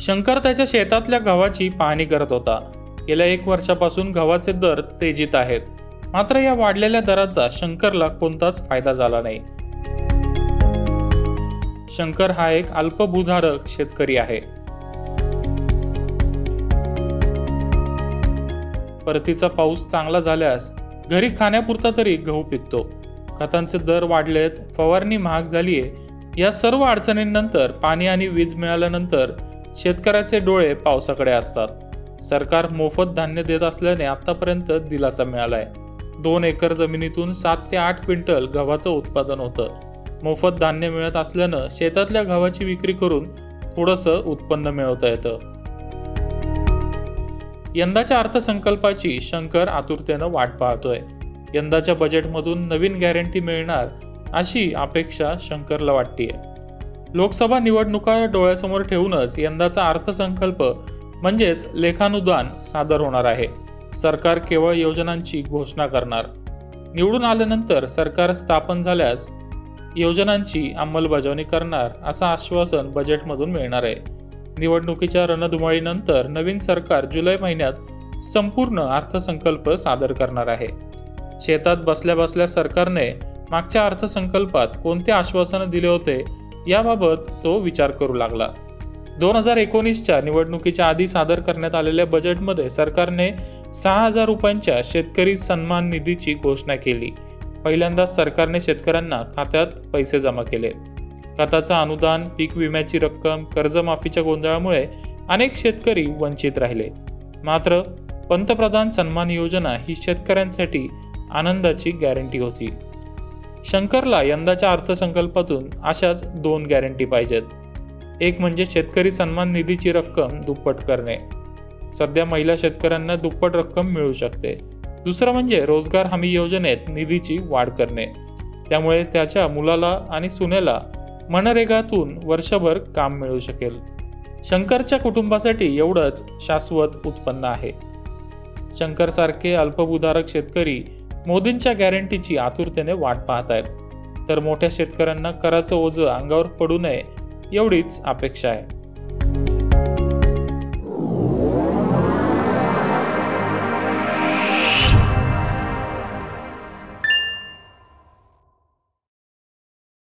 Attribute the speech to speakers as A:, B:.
A: शंकर त्याच्या शेतातल्या गव्हाची पाहणी करत होता। गेल्या 1 वर्षापासून गव्हाचे दर तेजीत आहेत। मात्र या वाढलेल्या दराचा शंकरला कोणताच फायदा झाला नाही। शंकर हा एक अल्पभूधारक शेतकरी आहे। परतीचा पाऊस चांगला झाल्यास घरी खाण्यापुरता तरी गहू पिकतो। खतांचे दर वाढलेत, फवारणी महाग झालीये। या सर्व अडचणींनंतर पाणी आणि वीज मिळाल्यानंतर शेतकऱ्याचे डोळे पावसाकडे असतात। सरकार मोफत धान्य देत असल्याने आतापर्यंत दिलासा मिळालाय। 2 एकर जमिनीतून 7 ते 8 क्विंटल गव्हाचं उत्पादन होतं। मोफत धान्य मिळत असल्यानं शेतातल्या गव्हाची विक्री करून थोडंसं उत्पन्न मिळवता येतं। यंदाच्या अर्थसंकल्पाची शंकर आतुरतेनं वाट पाहतोय। यंदाच्या बजेटमधून नवीन गॅरंटी मिळणार अशी अपेक्षा शंकरला वाटतेय। लोकसभा निवडणुका डोळ्यासमोर ठेवूनच यंदाचा अर्थसंकल्प म्हणजेच लेखानुदान सादर होणार आहे। सरकार केवळ योजनांची घोषणा करणार। निवडून आल्यानंतर सरकार स्थापन झाल्यास योजनांची अंमलबजावणी करणार असं आश्वासन बजेटमधून मिळणार आहे। निवडणुकीच्या रणधुमाळीनंतर नवीन सरकार जुलै महिन्यात संपूर्ण अर्थसंकल्प सादर करणार आहे। शेतात बसल्या बसल्या सरकारने मागच्या अर्थसंकल्पात कोणते आश्वासन दिले होते याबाबत तो विचार करू लागला। 2019च्या निवडणुकीच्या आधी सादर करण्यात आलेल्या बजेटमध्ये सरकारने 6,000 रुपयांच्या शेतकरी सन्मान निधीची घोषणा केली। पहिल्यांदाच सरकारने शेतकऱ्यांना खात्यात पैसे जमा केले। खताचं अनुदान, पीक विम्याची रक्कम, कर्जमाफीच्या गोंधळामुळे अनेक शेतकरी वंचित राहिले। मात्र पंतप्रधान सन्मान योजना ही शेतकऱ्यांसाठी आनंदाची गॅरंटी होती। शंकरला यंदाच्या अर्थसंकल्पातून अशाच 2 गॅरंटी पाहिजेत। एक म्हणजे शेतकरी सन्मान निधीची रक्कम दुप्पट करणे। सध्या महिला शेतकऱ्यांना दुप्पट रक्कम मिळू शकते। दुसरं म्हणजे रोजगार हमी योजनेत निधीची वाढ करणे, त्यामुळे त्याच्या मुलाला आणि सुनेला मनरेगातून वर्षभर काम मिळू शकेल। शंकरच्या कुटुंबासाठी एवढंच शाश्वत उत्पन्न आहे। शंकरसारखे अल्पभूधारक शेतकरी मोदींच्या गॅरंटीची आतुरतेने वाट पाहत आहेत, तर मोठ्या शेतकऱ्यांना कराचं ओझं अंगावर पडू नये एवढीच अपेक्षा आहे।